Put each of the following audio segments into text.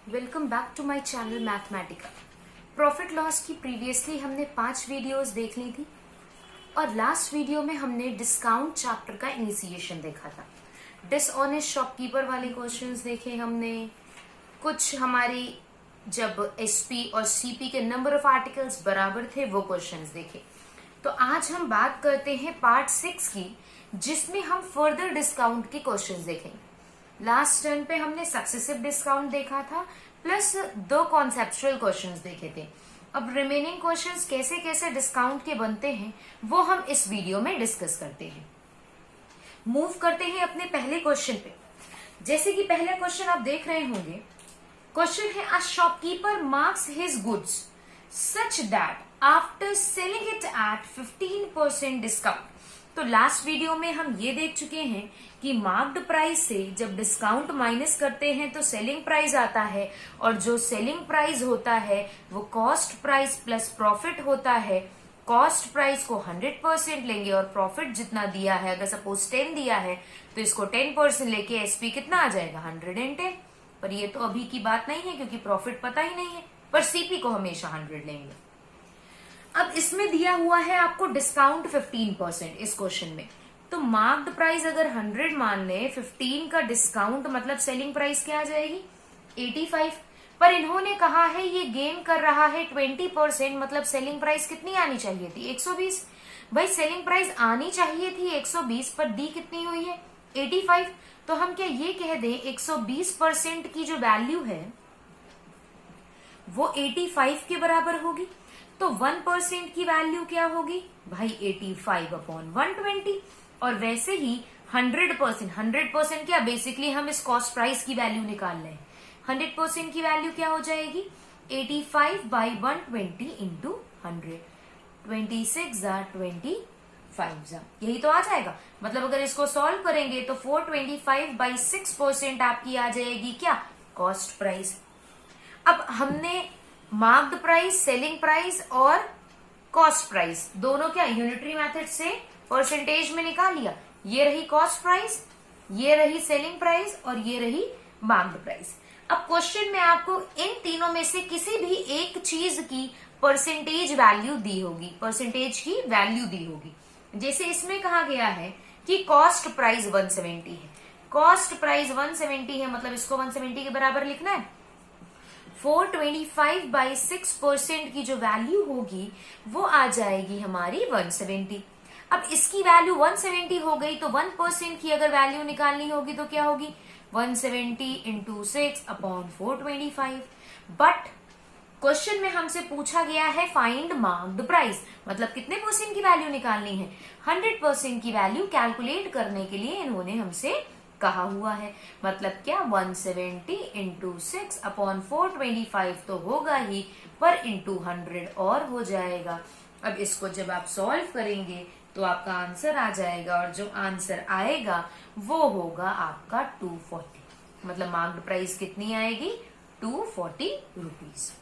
Welcome back to my channel Mathematica. Profit loss की previously हमने 5 videos देख ली थी और लास्ट वीडियो में हमने डिस्काउंट चैप्टर का इनिशिएशन देखा था। डिसऑनेस्ट शॉपकीपर वाले क्वेश्चंस देखे हमने। कुछ हमारी जब एसपी और सीपी के नंबर ऑफ आर्टिकल्स बराबर थे वो क्वेश्चंस देखे। तो आज हम बात करते हैं पार्ट 6 की, जिसमें हम फर्दर डिस्काउंट के क्वेश्चंस देखेंगे। लास्ट टर्न पे हमने सक्सेसिव डिस्काउंट देखा था प्लस 2 कॉन्सेप्चुअल क्वेश्चंस देखे थे। अब रिमेनिंग क्वेश्चंस कैसे कैसे डिस्काउंट के बनते हैं वो हम इस वीडियो में डिस्कस करते हैं। मूव करते हैं अपने पहले क्वेश्चन पे। जैसे कि पहला क्वेश्चन आप देख रहे होंगे, क्वेश्चन है a shopkeeper marks his goods such that after selling it at 15% discount. तो लास्ट वीडियो में हम ये देख चुके हैं कि मार्क्ड प्राइस से जब डिस्काउंट माइनस करते हैं तो सेलिंग प्राइस आता है, और जो सेलिंग प्राइस होता है वो कॉस्ट प्राइस प्लस प्रॉफिट होता है। कॉस्ट प्राइस को 100% लेंगे और प्रॉफिट जितना दिया है, अगर सपोज 10 दिया है तो इसको 10% लेके एसपी कितना आ जाएगा 110। पर ये तो अभी की बात नहीं है क्योंकि प्रॉफिट पता ही नहीं है, पर सीपी को हमेशा 100 लेंगे। अब इसमें दिया हुआ है आपको डिस्काउंट 15% इस क्वेश्चन में। तो मार्क्ड प्राइस अगर 100 मान ले, 15 का डिस्काउंट मतलब सेलिंग प्राइस क्या आ जाएगी 85। पर इन्होंने कहा है ये गेन कर रहा है 20%, मतलब सेलिंग प्राइस कितनी आनी चाहिए थी 120। भाई सेलिंग प्राइस आनी चाहिए थी 120 पर दी कितनी हुई है 85। तो हम क्या ये कह दें 120% की जो वैल्यू है वो 85 के बराबर होगी। तो 1% की वैल्यू क्या होगी भाई 85/120। और वैसे ही 100% क्या, बेसिकली हम इस कॉस्ट प्राइस की वैल्यू निकाल रहे हैं। 100% की वैल्यू क्या हो जाएगी 85/120 इंटू 100, 26 25 यही तो आ जाएगा। मतलब अगर इसको सॉल्व करेंगे तो 425/6% आपकी आ जाएगी क्या कॉस्ट प्राइस। अब हमने मार्क्ड प्राइस, सेलिंग प्राइस और कॉस्ट प्राइस दोनों क्या यूनिटरी मेथड से परसेंटेज में निकाल लिया। ये रही कॉस्ट प्राइस, ये रही सेलिंग प्राइस और ये रही मार्क्ड प्राइस। अब क्वेश्चन में आपको इन तीनों में से किसी भी एक चीज की परसेंटेज वैल्यू दी होगी, परसेंटेज की वैल्यू दी होगी। जैसे इसमें कहा गया है कि कॉस्ट प्राइस 170 है, कॉस्ट प्राइस 170 है मतलब इसको 170 के बराबर लिखना है। 425/6% की जो वैल्यू होगी वो आ जाएगी हमारी 170। अब इसकी वैल्यू 170 हो गई तो 1% की अगर वैल्यू निकालनी होगी तो क्या होगी 170 इंटू 6/425। बट क्वेश्चन में हमसे पूछा गया है फाइंड मार्क्ड प्राइस, मतलब कितने परसेंट की वैल्यू निकालनी है 100% की वैल्यू कैलकुलेट करने के लिए इन्होंने हमसे कहा हुआ है। मतलब क्या 170 इंटू 6/425 तो होगा ही, पर इंटू 100 और हो जाएगा। अब इसको जब आप सॉल्व करेंगे तो आपका आंसर आ जाएगा, और जो आंसर आएगा वो होगा आपका 240। मतलब मार्क्ड प्राइस कितनी आएगी 240 रुपीज।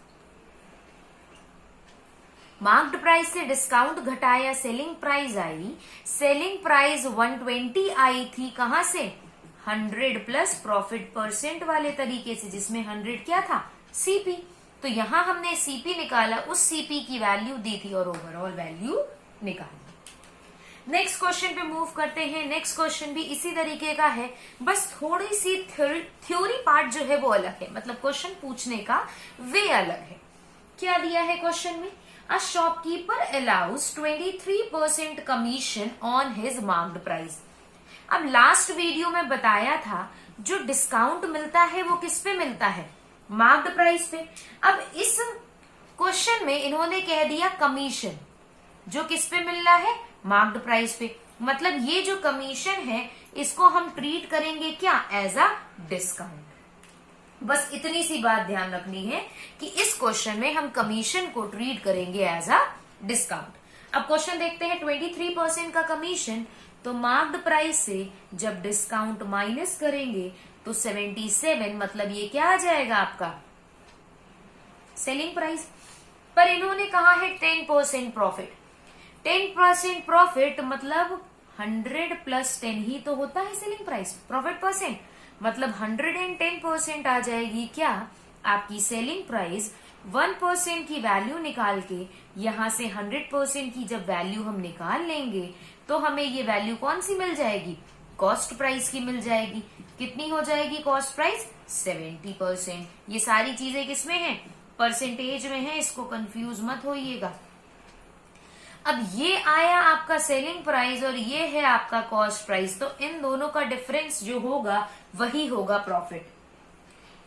मार्क्ड प्राइस से डिस्काउंट घटाया selling price I. Selling price 120 आई थी, कहां से 100 प्लस प्रॉफिट परसेंट वाले तरीके से, जिसमें 100 क्या था सीपी। तो यहां हमने सीपी निकाला, उस सीपी की वैल्यू दी थी और ओवरऑल वैल्यू निकाली। नेक्स्ट क्वेश्चन पे मूव करते हैं। नेक्स्ट क्वेश्चन भी इसी तरीके का है, बस थोड़ी सी थ्योरी पार्ट जो है वो अलग है, मतलब क्वेश्चन पूछने का वे अलग है। क्या दिया है क्वेश्चन में, a shopkeeper allows 23% commission on his marked price. अब लास्ट वीडियो में बताया था जो डिस्काउंट मिलता है वो किस पे मिलता है मार्क्ड प्राइस पे। अब इस क्वेश्चन में इन्होंने कह दिया कमीशन जो किस पे मिल रहा है मार्क्ड प्राइस पे। मतलब ये जो कमीशन है इसको हम ट्रीट करेंगे क्या एज अ डिस्काउंट। बस इतनी सी बात ध्यान रखनी है कि इस क्वेश्चन में हम कमीशन को ट्रीट करेंगे एज अ डिस्काउंट। अब क्वेश्चन देखते हैं 23% का कमीशन, तो मार्क्ड प्राइस से जब डिस्काउंट माइनस करेंगे तो 77, मतलब ये क्या आ जाएगा आपका सेलिंग प्राइस। पर इन्होंने कहा है 10% प्रॉफिट। 10% प्रॉफिट मतलब 100 प्लस 10 ही तो होता है सेलिंग प्राइस प्रॉफिट परसेंट, मतलब 110% आ जाएगी क्या आपकी सेलिंग प्राइस 1% की वैल्यू निकाल के यहां से 100% की जब वैल्यू हम निकाल लेंगे तो हमें ये वैल्यू कौन सी मिल जाएगी, कॉस्ट प्राइस की मिल जाएगी। कितनी हो जाएगी कॉस्ट प्राइस, 70%। ये सारी चीजें किसमें हैं, परसेंटेज में है, इसको कंफ्यूज मत होइएगा। अब ये आया आपका सेलिंग प्राइस और ये है आपका कॉस्ट प्राइस, तो इन दोनों का डिफरेंस जो होगा वही होगा प्रॉफिट।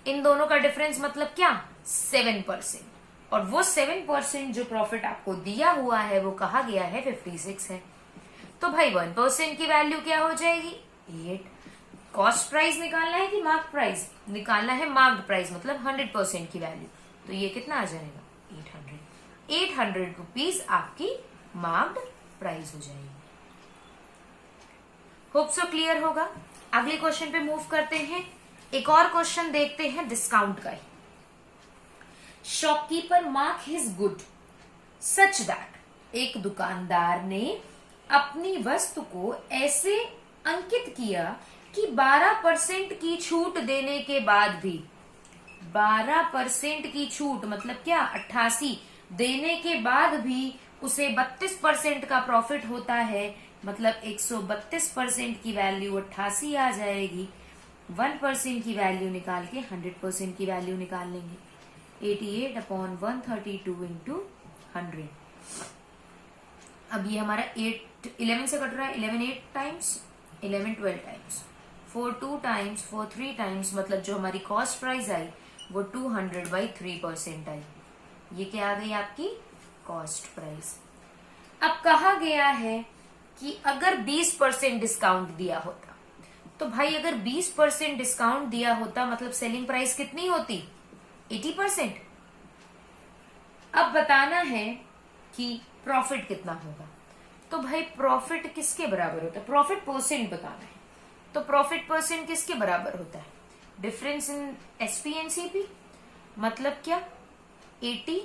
इन दोनों का डिफरेंस मतलब क्या, 7%। और वो 7% जो प्रॉफिट आपको दिया हुआ है वो कहा गया है 56 है। तो भाई 1% की वैल्यू क्या हो जाएगी, 8। कॉस्ट प्राइस निकालना है कि मार्क प्राइस निकालना है, मार्क्ड प्राइस मतलब 100% की वैल्यू, तो ये कितना आ जाएगा, 800 रुपीज आपकी मार्क्ड प्राइस हो जाएगी। होप सो क्लियर होगा। अगले क्वेश्चन पे मूव करते हैं। एक और क्वेश्चन देखते हैं डिस्काउंट का ही। Shopkeeper mark his goods such that, एक दुकानदार ने अपनी वस्तु को ऐसे अंकित किया कि 12% की छूट देने के बाद भी, 12% की छूट मतलब क्या, 88 देने के बाद भी उसे 32% का प्रॉफिट होता है, मतलब 132% की वैल्यू 88 आ जाएगी। 1% की वैल्यू निकाल के 100% की वैल्यू निकाल लेंगे, 88/132 इंटू 100। अब ये हमारा 11 से कट रहा है, 11 8 टाइम्स, 11 12 टाइम्स, 4 2 टाइम्स, 4 3 टाइम्स, मतलब जो हमारी कॉस्ट प्राइस आई वो 200/3% आई। ये क्या आ गई आपकी कॉस्ट प्राइस। अब कहा गया है कि अगर 20% डिस्काउंट दिया होता, तो भाई अगर 20% डिस्काउंट दिया होता मतलब सेलिंग प्राइस कितनी होती, 80%। अब बताना है कि प्रॉफिट कितना होगा, तो भाई प्रॉफिट किसके बराबर होता है, प्रॉफिट परसेंट बताना है, तो प्रॉफिट परसेंट किसके बराबर होता है, difference in SP and CP, मतलब क्या, 80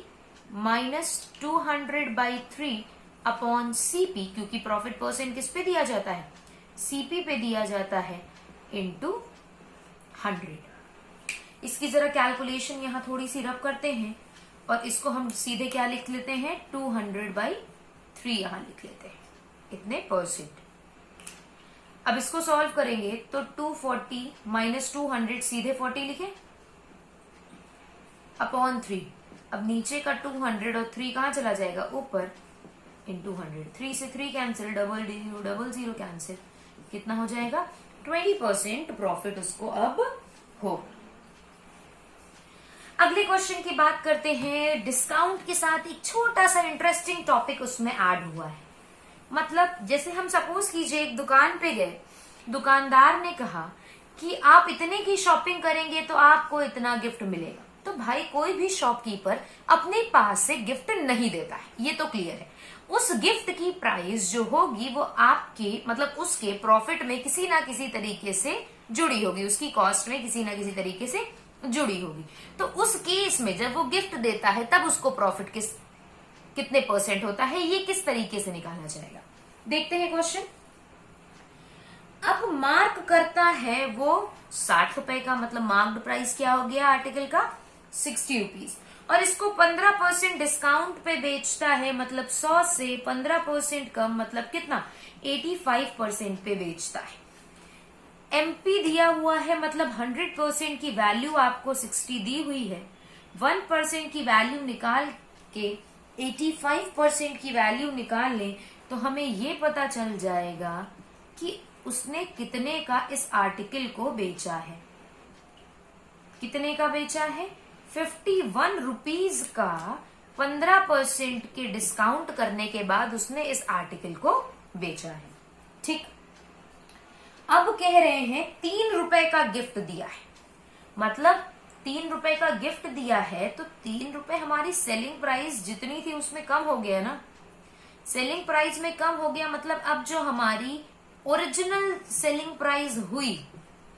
- 200/3 अपॉन सीपी, क्योंकि प्रॉफिट परसेंट किस पे दिया जाता है, सीपी पे दिया जाता है, इंटू 100। इसकी जरा कैलकुलेशन यहां थोड़ी सी रफ करते हैं और इसको हम सीधे क्या लिख लेते हैं, 200/3 यहां लिख लेते हैं, इतने परसेंट। अब इसको सॉल्व करेंगे तो 240 - 200 सीधे 40 लिखे, अपॉन 3। अब नीचे का 200 और 3 कहां चला जाएगा, ऊपर, इंटू 100। 3 से 3 कैंसिल, डबल 0 कैंसिल, कितना हो जाएगा, 20% प्रॉफिट उसको अब हो। अगले क्वेश्चन की बात करते हैं। डिस्काउंट के साथ एक छोटा सा इंटरेस्टिंग टॉपिक उसमें ऐड हुआ है। मतलब जैसे हम सपोज कीजिए एक दुकान पे गए, दुकानदार ने कहा कि आप इतने की शॉपिंग करेंगे तो आपको इतना गिफ्ट मिलेगा। तो भाई कोई भी शॉपकीपर अपने पास से गिफ्ट नहीं देता है, ये तो क्लियर है। उस गिफ्ट की प्राइस जो होगी वो आपके मतलब उसके प्रॉफिट में किसी ना किसी तरीके से जुड़ी होगी, उसकी कॉस्ट में किसी ना किसी तरीके से जुड़ी होगी। तो उस केस में जब वो गिफ्ट देता है तब उसको प्रॉफिट कितने परसेंट होता है, ये किस तरीके से निकाला जाएगा, देखते हैं क्वेश्चन। अब मार्क करता है वो 60 रुपए का, मतलब मार्क्ड प्राइस क्या हो गया आर्टिकल का, 60 रुपीज, और इसको 15% डिस्काउंट पे बेचता है, मतलब 100 से 15% कम, मतलब कितना, 85% पे बेचता है। एमपी दिया हुआ है, मतलब 100% की वैल्यू आपको 60 दी हुई है, 1% की वैल्यू निकाल के 85% की वैल्यू निकाल लें तो हमें ये पता चल जाएगा कि उसने कितने का इस आर्टिकल को बेचा है। कितने का बेचा है, 51 रुपीज का 15% के डिस्काउंट करने के बाद उसने इस आर्टिकल को बेचा है। ठीक, अब कह रहे हैं 3 रुपए का गिफ्ट दिया है, मतलब 3 रुपए का गिफ्ट दिया है तो 3 रुपए हमारी सेलिंग प्राइस जितनी थी उसमें कम हो गया ना, सेलिंग प्राइस में कम हो गया, मतलब अब जो हमारी ओरिजिनल सेलिंग प्राइस हुई,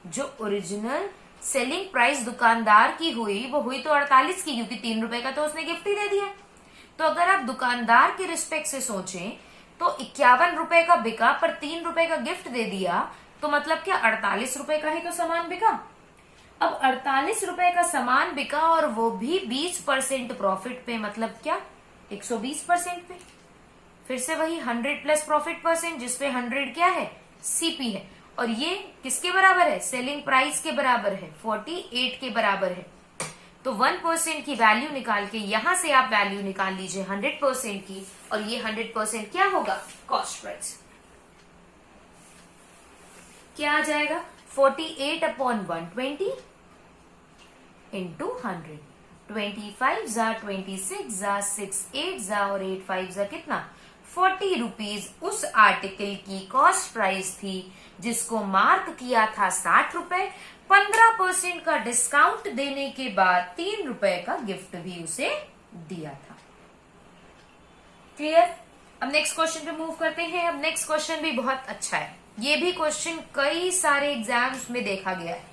जो ओरिजिनल सेलिंग प्राइस दुकानदार की हुई वो हुई तो 48 की, क्योंकि 3 रुपए का तो उसने गिफ्ट ही दे दिया। तो अगर आप दुकानदार के रिस्पेक्ट से सोचें तो 51 रुपए का बिका पर 3 रुपए का गिफ्ट दे दिया, तो मतलब क्या 48 रुपए का ही तो सामान बिका। अब 48 रुपए का सामान बिका और वो भी 20% प्रॉफिट पे, मतलब क्या 120% पे। फिर से वही 100 प्लस प्रॉफिट परसेंट, जिसपे 100 क्या है, सीपी है, और ये किसके बराबर है, सेलिंग प्राइस के बराबर है, 48 के बराबर है। तो 1% की वैल्यू निकाल के यहां से आप वैल्यू निकाल लीजिए 100% की, और ये 100% क्या होगा, कॉस्ट प्राइस। क्या आ जाएगा, 48/120 इंटू 100, 25 जा 26 जा 6 8 जा और 8 5 जा कितना, 40 रुपीज उस आर्टिकल की कॉस्ट प्राइस थी जिसको मार्क किया था 60 रुपए। 15% का डिस्काउंट देने के बाद 3 रुपए का गिफ्ट भी उसे दिया था। क्लियर। अब नेक्स्ट क्वेश्चन पे मूव करते हैं। अब नेक्स्ट क्वेश्चन भी बहुत अच्छा है, ये भी क्वेश्चन कई सारे एग्जाम्स में देखा गया है।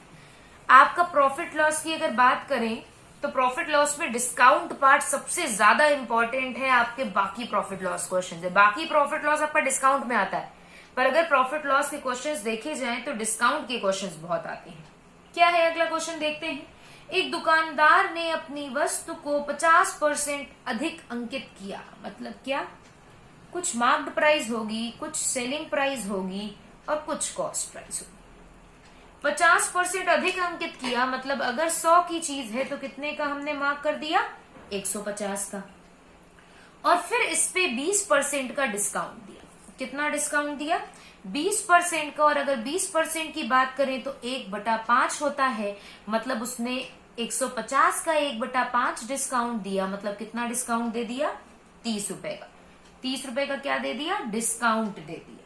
आपका प्रॉफिट लॉस की अगर बात करें तो प्रॉफिट लॉस में डिस्काउंट पार्ट सबसे ज्यादा इंपॉर्टेंट है आपके बाकी प्रॉफिट लॉस क्वेश्चन से। बाकी प्रॉफिट लॉस आपका डिस्काउंट में आता है, पर अगर प्रॉफिट लॉस के क्वेश्चंस देखे जाएं तो डिस्काउंट के क्वेश्चंस बहुत आते हैं। क्या है अगला क्वेश्चन, देखते हैं। एक दुकानदार ने अपनी वस्तु को 50% अधिक अंकित किया, मतलब क्या, कुछ मार्क्ड प्राइस होगी, कुछ सेलिंग प्राइस होगी और कुछ कॉस्ट प्राइस होगी। 50% अधिक अंकित किया, मतलब अगर 100 की चीज है तो कितने का हमने मार्क कर दिया, 150 का। और फिर इस पे 20% का डिस्काउंट दिया। कितना डिस्काउंट दिया, 20% का। और अगर 20% की बात करें तो 1/5 होता है, मतलब उसने 150 का 1/5 डिस्काउंट दिया, मतलब कितना डिस्काउंट दे दिया, 30 रुपए का। 30 रुपए का क्या दे दिया, डिस्काउंट दे दिया।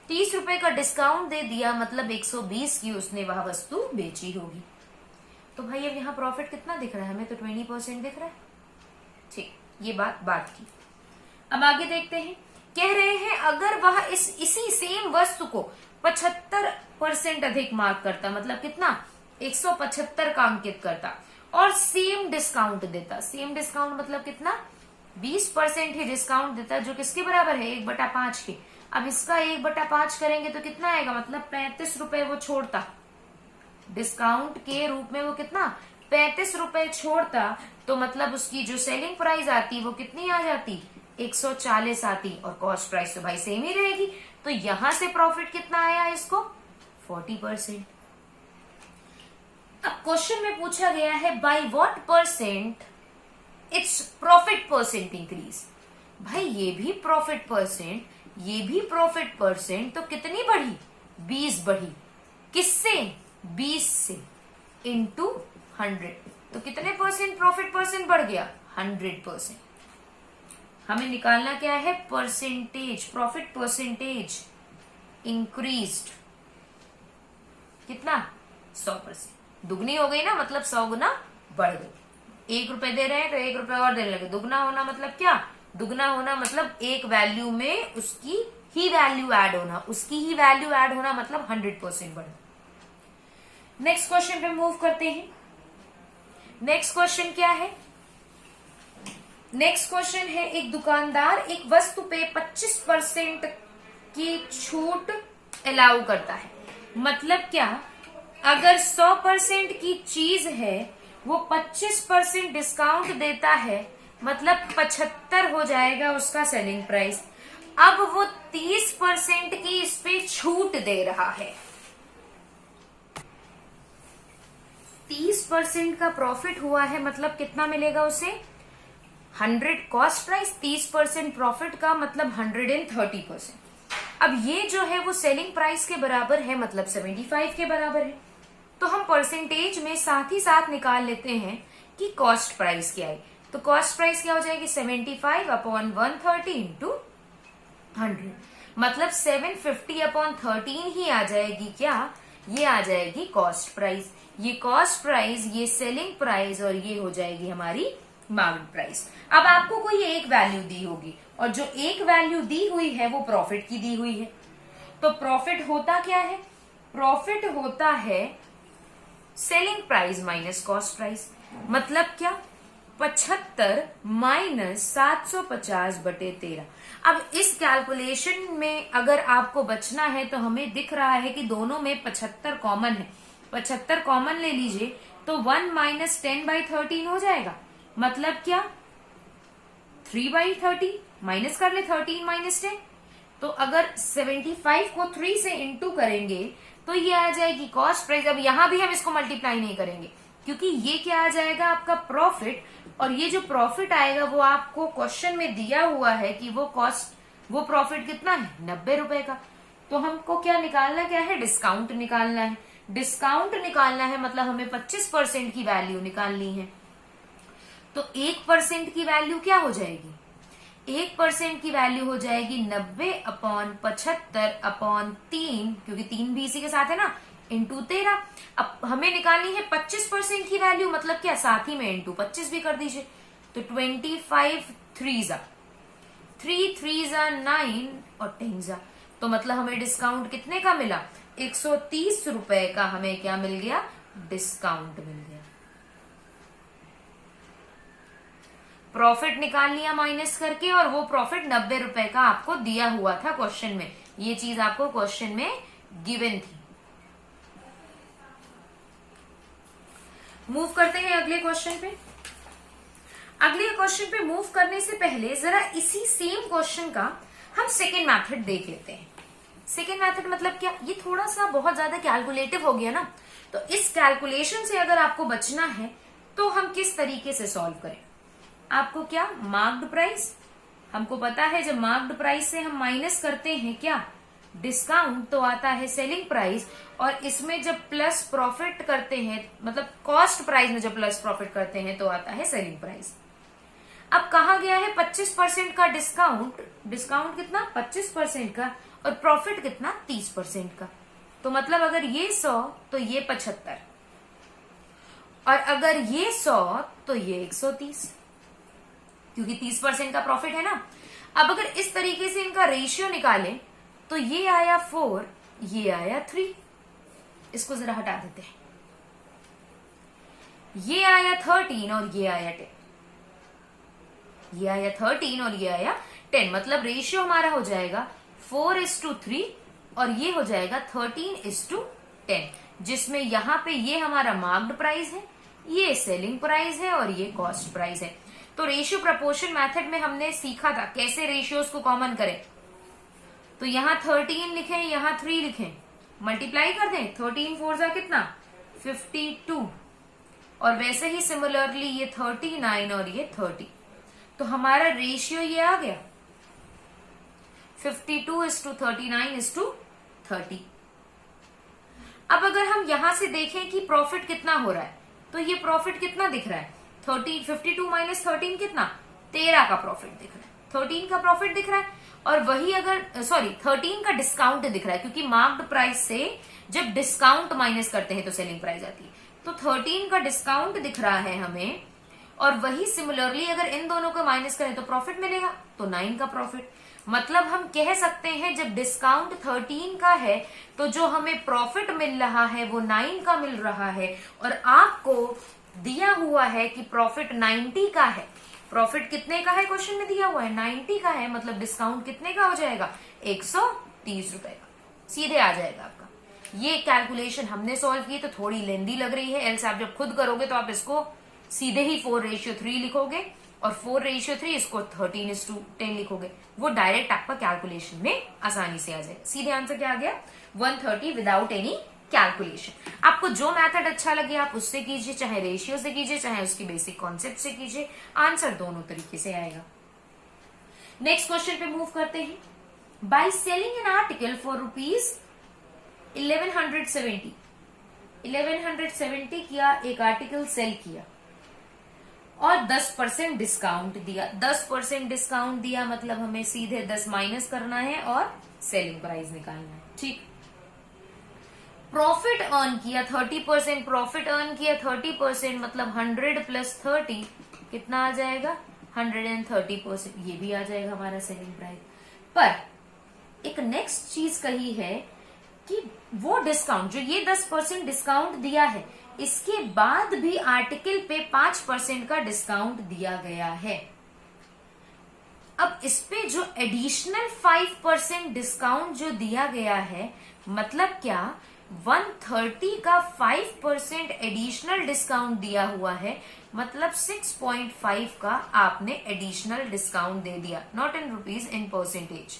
30 रुपए का डिस्काउंट दे दिया, मतलब 120 की उसने वह वस्तु बेची होगी। तो भाई अब यहाँ प्रॉफिट कितना दिख रहा है, हमें तो 20% दिख रहा है। ठीक, ये बात की। अब आगे देखते हैं। कह रहे हैं अगर वह इसी सेम वस्तु को 75% अधिक मार्क करता, मतलब कितना, 175 का अंकित करता, और सेम डिस्काउंट देता। सेम डिस्काउंट मतलब कितना, 20% ही डिस्काउंट देता, जो किसके बराबर है, 1/5 के। अब इसका 1/5 करेंगे तो कितना आएगा, मतलब 35 रुपए वो छोड़ता, डिस्काउंट के रूप में वो कितना, 35 रुपए छोड़ता। तो मतलब उसकी जो सेलिंग प्राइस आती वो कितनी आ जाती, 140 आती, और कॉस्ट प्राइस तो भाई सेम ही रहेगी। तो यहां से प्रॉफिट कितना आया इसको, 40%। अब क्वेश्चन में पूछा गया है by what percent its profit percent increase. भाई ये भी प्रॉफिट परसेंट, ये भी प्रॉफिट परसेंट, तो कितनी बढ़ी, 20 बढ़ी। किससे, 20 से, इंटू 100। तो कितने परसेंट प्रॉफिट परसेंट बढ़ गया, 100%। हमें निकालना क्या है, परसेंटेज, प्रॉफिट परसेंटेज इंक्रीज्ड कितना, 100%। दुगनी हो गई ना, मतलब 100 गुना बढ़ गई। 1 रुपए दे रहे हैं तो 1 रुपए और देने लगे। दुगना होना मतलब क्या, दुगना होना मतलब एक वैल्यू में उसकी ही वैल्यू ऐड होना, उसकी ही वैल्यू ऐड होना, मतलब 100% बढ़ना। नेक्स्ट क्वेश्चन पे मूव करते हैं। नेक्स्ट क्वेश्चन क्या है, नेक्स्ट क्वेश्चन है एक दुकानदार एक वस्तु पे 25% की छूट अलाउ करता है। मतलब क्या, अगर 100% की चीज है वो 25% डिस्काउंट देता है, मतलब 75 हो जाएगा उसका सेलिंग प्राइस। अब वो 30% की इस पे छूट दे रहा है। 30% का प्रॉफिट हुआ है, मतलब कितना मिलेगा उसे, 100 कॉस्ट प्राइस, 30% प्रॉफिट का मतलब 130%। अब ये जो है वो सेलिंग प्राइस के बराबर है, मतलब 75 के बराबर है। तो हम परसेंटेज में साथ ही साथ निकाल लेते हैं कि कॉस्ट प्राइस क्या है। तो कॉस्ट प्राइस क्या हो जाएगी, 75/130 इंटू 100, मतलब 750/13 ही आ जाएगी। क्या, ये आ जाएगी कॉस्ट प्राइस। ये कॉस्ट प्राइस, ये सेलिंग प्राइस, और ये हो जाएगी हमारी मार्केट प्राइस। अब आपको कोई एक वैल्यू दी होगी, और जो एक वैल्यू दी हुई है वो प्रॉफिट की दी हुई है। तो प्रॉफिट होता क्या है, प्रॉफिट होता है selling price minus cost price. मतलब क्या, 75 माइनस 750/13। अब इस कैलकुलेशन में अगर आपको बचना है तो हमें दिख रहा है कि दोनों में 75 कॉमन है, 75 कॉमन ले लीजिए तो 1 माइनस 10/13 हो जाएगा। मतलब क्या, 3/30 माइनस कर ले 13 माइनस 10। तो अगर 75 को 3 से इंटू करेंगे तो ये आ जाएगी कॉस्ट प्राइस। अब यहां भी हम इसको मल्टीप्लाई नहीं करेंगे क्योंकि ये क्या आ जाएगा आपका प्रॉफिट, और ये जो प्रॉफिट आएगा वो आपको क्वेश्चन में दिया हुआ है कि वो प्रॉफिट कितना है, 90 रुपए का। तो हमको क्या निकालना, क्या है, डिस्काउंट निकालना है। डिस्काउंट निकालना है मतलब हमें 25% की वैल्यू निकालनी है। तो 1% की वैल्यू क्या हो जाएगी, 1% की वैल्यू हो जाएगी 90/75/3, क्योंकि 3 भी इसी के साथ है ना, इंटू 13। अब हमें निकालनी है 25% की वैल्यू, मतलब क्या, साथ ही में इंटू 25 भी कर दीजिए। तो 25 3 3 3 9 और 10 तो मतलब हमें डिस्काउंट कितने का मिला, 130 रुपए का हमें क्या मिल गया, डिस्काउंट मिल गया। प्रॉफिट निकाल लिया माइनस करके, और वो प्रॉफिट 90 रुपए का आपको दिया हुआ था क्वेश्चन में। ये चीज आपको क्वेश्चन में गिवन थी। मूव करते हैं अगले क्वेश्चन पे। अगले क्वेश्चन पे मूव करने से पहले जरा इसी सेम क्वेश्चन का हम सेकेंड मेथड देख लेते हैं। सेकेंड मेथड मतलब क्या, ये थोड़ा सा बहुत ज्यादा कैलकुलेटिव हो गया ना, तो इस कैलकुलेशन से अगर आपको बचना है तो हम किस तरीके से सॉल्व करें। आपको क्या, मार्क्ड प्राइस, हमको पता है जब मार्क्ड प्राइस से हम माइनस करते हैं क्या, डिस्काउंट, तो आता है सेलिंग प्राइस, और इसमें जब प्लस प्रॉफिट करते हैं, मतलब कॉस्ट प्राइस में जब प्लस प्रॉफिट करते हैं तो आता है सेलिंग प्राइस। अब कहा गया है 25% का डिस्काउंट, डिस्काउंट कितना, 25% का, और प्रॉफिट कितना, 30% का। तो मतलब अगर ये 100 तो ये 75, और अगर ये 100 तो ये 130, क्योंकि 30% का प्रॉफिट है ना। अब अगर इस तरीके से इनका रेशियो निकालें तो ये आया 4, ये आया 3, इसको जरा हटा देते हैं। ये आया 13 और ये आया 10, ये आया 13 और ये आया 10, मतलब रेशियो हमारा हो जाएगा 4:3 और ये हो जाएगा 13:10, जिसमें यहां पे ये हमारा मार्क्ड प्राइस है, ये सेलिंग प्राइस है और ये कॉस्ट प्राइस है। तो रेशियो प्रपोर्शन मेथड में हमने सीखा था कैसे रेशियोज को कॉमन करें। तो यहां 13 लिखें, यहां 3 लिखें, मल्टीप्लाई कर दें, 13 4 कितना, 52, और वैसे ही सिमिलरली ये 39 और ये 30, तो हमारा रेशियो ये आ गया 52:39:30। अब अगर हम यहां से देखें कि प्रॉफिट कितना हो रहा है, तो ये प्रॉफिट कितना दिख रहा है, 52 माइनस 13 कितना, 13 का प्रॉफिट दिख रहा है, 13 का प्रॉफिट दिख रहा है। और वही अगर 13 का डिस्काउंट दिख रहा है, क्योंकि मार्क्ड प्राइस से जब डिस्काउंट माइनस करते हैं तो सेलिंग प्राइस आती है। तो 13 का डिस्काउंट दिख रहा है हमें, और वही सिमिलरली अगर इन दोनों को माइनस करें तो प्रॉफिट मिलेगा, तो 9 का प्रॉफिट। मतलब हम कह सकते हैं जब डिस्काउंट 13 का है तो जो हमें प्रॉफिट मिल रहा है वो 9 का मिल रहा है, और आपको दिया हुआ है कि प्रॉफिट 90 का है। प्रॉफिट कितने का है, क्वेश्चन में दिया हुआ है 90 का है, मतलब डिस्काउंट कितने का हो जाएगा, 130 रुपए का, सीधे आ जाएगा आपका। ये कैलकुलेशन हमने सॉल्व की तो थोड़ी लेंदी लग रही है, एल्स आप जब खुद करोगे तो आप इसको सीधे ही 4:3 लिखोगे, और 4:3 इसको 13:10 लिखोगे, वो डायरेक्ट आपका कैलकुलेशन में आसानी से आ जाएगा। सीधे आंसर क्या आ गया, 130 विदाउट एनी कैलकुलेशन। आपको जो मेथड अच्छा लगे आप उससे कीजिए, चाहे रेशियो से कीजिए, चाहे उसकी बेसिक कॉन्सेप्ट से कीजिए, आंसर दोनों तरीके से आएगा। नेक्स्ट क्वेश्चन पे मूव करते हैं। By selling an article for ₹1170 किया, एक आर्टिकल सेल किया और 10% डिस्काउंट दिया। 10% डिस्काउंट दिया मतलब हमें सीधे 10 माइनस करना है और सेलिंग प्राइस निकालना है, ठीक। प्रॉफिट अर्न किया, 30% प्रॉफिट अर्न किया, 30% मतलब 100 प्लस 30 कितना आ जाएगा, 130%, ये भी आ जाएगा हमारा सेलिंग प्राइस। पर एक नेक्स्ट चीज कही है कि वो डिस्काउंट जो ये 10% डिस्काउंट दिया है, इसके बाद भी आर्टिकल पे 5% का डिस्काउंट दिया गया है। अब इस पे जो एडिशनल 5% डिस्काउंट जो दिया गया है, मतलब क्या, 130 का 5% एडिशनल डिस्काउंट दिया हुआ है, मतलब 6.5 का आपने एडिशनल डिस्काउंट दे दिया, not in rupees, in percentage.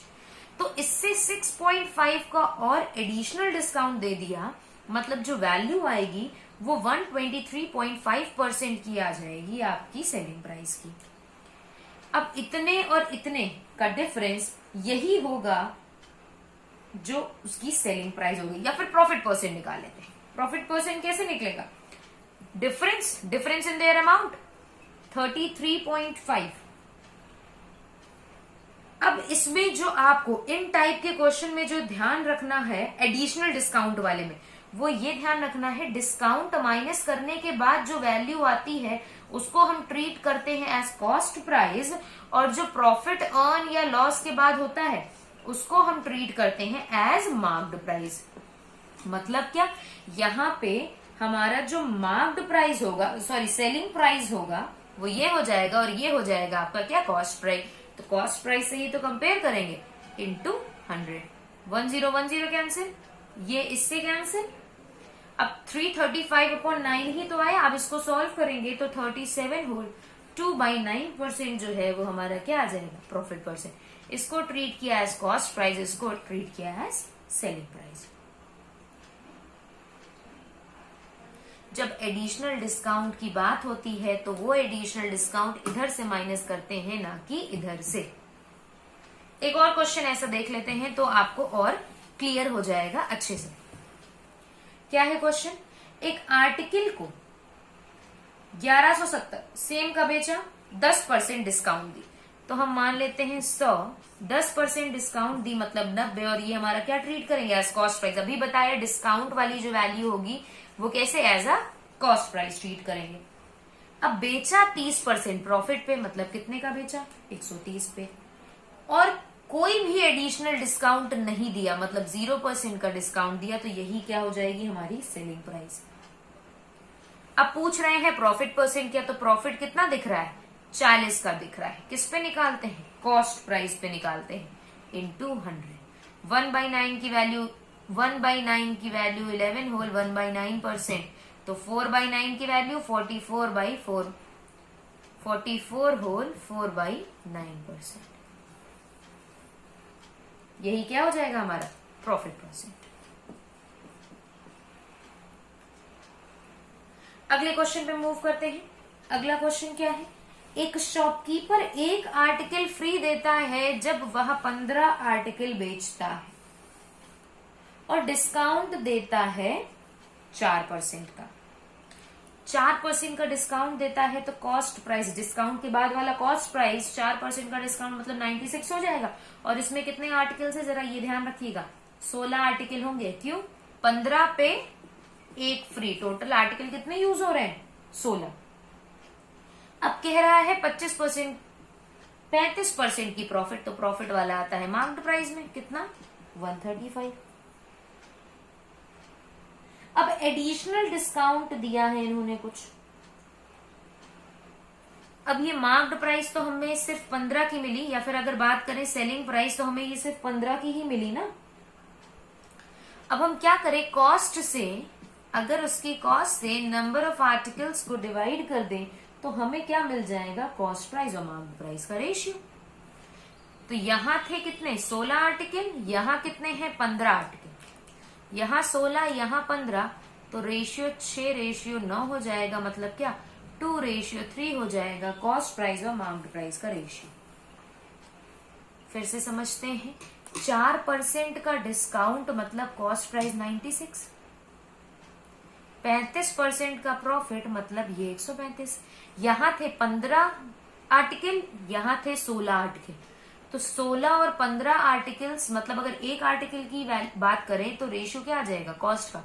तो इससे 6.5 का और एडिशनल डिस्काउंट दे दिया, मतलब जो वैल्यू आएगी वो 123.5% की आ जाएगी आपकी सेलिंग प्राइस की। अब इतने और इतने का डिफरेंस यही होगा जो उसकी सेलिंग प्राइस होगी, या फिर प्रॉफिट परसेंट निकाल लेते हैं। प्रॉफिट परसेंट कैसे निकलेगा? Difference in their amount 33.5। अब इसमें जो आपको इन टाइप के क्वेश्चन में जो ध्यान रखना है एडिशनल डिस्काउंट वाले में, वो ये ध्यान रखना है डिस्काउंट माइनस करने के बाद जो वैल्यू आती है उसको हम ट्रीट करते हैं एज कॉस्ट प्राइस, और जो प्रॉफिट अर्न या लॉस के बाद होता है उसको हम ट्रीट करते हैं एज मार्क्ड प्राइस। मतलब क्या, यहाँ पे हमारा जो मार्क्ड प्राइस होगा, सॉरी सेलिंग प्राइस होगा, वो ये हो जाएगा और ये हो जाएगा आपका क्या, कॉस्ट प्राइस। तो कॉस्ट प्राइस से ही तो कंपेयर करेंगे, इंटू 100। 1010 कैंसिल, ये इससे कैंसिल। अब 335/9 ही तो आया। अब इसको सॉल्व करेंगे तो 37 होल 2/9% जो है वो हमारा क्या आ जाएगा, प्रॉफिट परसेंट। इसको ट्रीट किया एज कॉस्ट प्राइस, इसको ट्रीट किया एज सेलिंग प्राइस। जब एडिशनल डिस्काउंट की बात होती है तो वो एडिशनल डिस्काउंट इधर से माइनस करते हैं, ना कि इधर से। एक और क्वेश्चन ऐसा देख लेते हैं तो आपको और क्लियर हो जाएगा अच्छे से। क्या है क्वेश्चन? एक आर्टिकल को 1170 सेम का बेचा, 10% डिस्काउंट दी। तो हम मान लेते हैं 100, 10% डिस्काउंट दी मतलब 90, और ये हमारा क्या ट्रीट करेंगे, एज कॉस्ट प्राइस। अभी बताया डिस्काउंट वाली जो वैल्यू होगी वो कैसे, as a cost price treat करेंगे। अब बेचा 30% प्रॉफिट पे, मतलब कितने का बेचा, 130 पे, और कोई भी एडिशनल डिस्काउंट नहीं दिया, मतलब 0% का डिस्काउंट दिया, तो यही क्या हो जाएगी, हमारी सेलिंग प्राइस। अब पूछ रहे हैं प्रॉफिट परसेंट क्या, तो प्रॉफिट कितना दिख रहा है, 40 का दिख रहा है। किस पे निकालते हैं, कॉस्ट प्राइस पे निकालते हैं, इंटू 100। 1/9 की वैल्यू 11 होल 1/9%, तो 4/9 की वैल्यू 44/4, 44 होल 4/9%। यही क्या हो जाएगा हमारा प्रॉफिट परसेंट। अगले क्वेश्चन पे मूव करते हैं। अगला क्वेश्चन क्या है, एक शॉपकीपर एक आर्टिकल फ्री देता है जब वह 15 आर्टिकल बेचता है और डिस्काउंट देता है 4% का। 4% का डिस्काउंट देता है तो कॉस्ट प्राइस, डिस्काउंट के बाद वाला कॉस्ट प्राइस 4% का डिस्काउंट मतलब 96 हो जाएगा। और इसमें कितने आर्टिकल है जरा ये ध्यान रखिएगा, 16 आर्टिकल होंगे। क्यों, 15 पे एक फ्री, टोटल आर्टिकल कितने यूज हो रहे हैं, 16। अब कह रहा है 35% की प्रॉफिट, तो प्रॉफिट वाला आता है मार्क्ड प्राइस में कितना, 135। अब एडिशनल डिस्काउंट दिया है इन्होंने कुछ। अब ये मार्क्ड प्राइस तो हमें सिर्फ 15 की मिली, या फिर अगर बात करें सेलिंग प्राइस तो हमें ये सिर्फ 15 की ही मिली ना। अब हम क्या करें, कॉस्ट से, अगर उसकी कॉस्ट से नंबर ऑफ आर्टिकल्स को डिवाइड कर दें तो हमें क्या मिल जाएगा, कॉस्ट प्राइस और मार्क्ड प्राइस का रेशियो। तो यहां थे कितने, 16 आर्टिकल, यहां कितने हैं, 15 आर्टिकल, यहां 16, यहां 15, तो रेशियो 6:9 हो जाएगा। मतलब क्या, 2:3 हो जाएगा कॉस्ट प्राइस और मार्क्ड प्राइस का रेशियो। फिर से समझते हैं, 4% का डिस्काउंट मतलब कॉस्ट प्राइस 96, 35% का प्रॉफिट मतलब ये 135। यहां थे 15 आर्टिकल, यहां थे 16 आर्टिकल, तो 16 और 15 आर्टिकल्स, मतलब अगर एक आर्टिकल की बात करें तो रेशियो क्या आ जाएगा कॉस्ट का,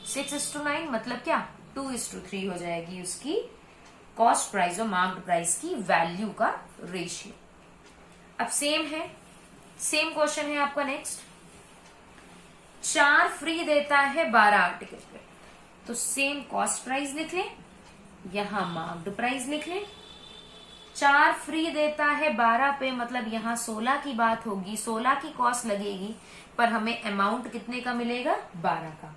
6:9, मतलब क्या 2:3 हो जाएगी उसकी कॉस्ट प्राइस और मार्क्ड प्राइस की वैल्यू का रेशियो। अब सेम है, सेम क्वेश्चन है आपका नेक्स्ट। 4 फ्री देता है 12 आर्टिकल पे, तो सेम कॉस्ट प्राइस लिख लें, यहां मार्क्ड प्राइस लिख लें, 4 फ्री देता है 12 पे, मतलब यहाँ 16 की बात होगी, 16 की कॉस्ट लगेगी, पर हमें अमाउंट कितने का मिलेगा, 12 का।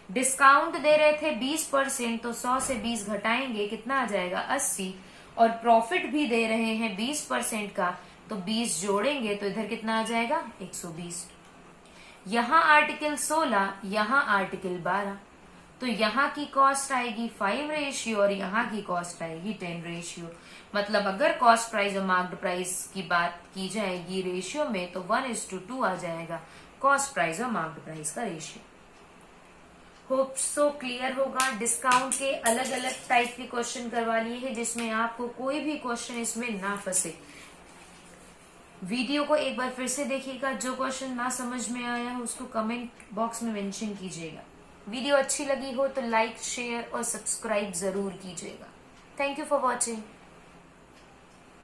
डिस्काउंट दे रहे थे 20%, तो 100 से 20 घटाएंगे, कितना आ जाएगा, 80। और प्रॉफिट भी दे रहे हैं 20% का, तो 20 जोड़ेंगे तो इधर कितना आ जाएगा, 120। यहाँ आर्टिकल 16, यहाँ आर्टिकल 12, तो यहाँ की कॉस्ट आएगी 5 रेशियो और यहाँ की कॉस्ट आएगी 10 रेशियो। मतलब अगर कॉस्ट प्राइस और मार्क्ड प्राइस की बात की जाएगी रेशियो में, तो 1:2 आ जाएगा कॉस्ट प्राइस और मार्क्ड प्राइस का रेशियो। होप सो क्लियर होगा। डिस्काउंट के अलग अलग टाइप के क्वेश्चन करवा लिए हैं, जिसमें आपको कोई भी क्वेश्चन इसमें ना फंसे। वीडियो को एक बार फिर से देखिएगा, जो क्वेश्चन ना समझ में आया हो उसको कमेंट बॉक्स में मेंशन कीजिएगा। वीडियो अच्छी लगी हो तो लाइक, शेयर और सब्सक्राइब जरूर कीजिएगा। Thank you for watching.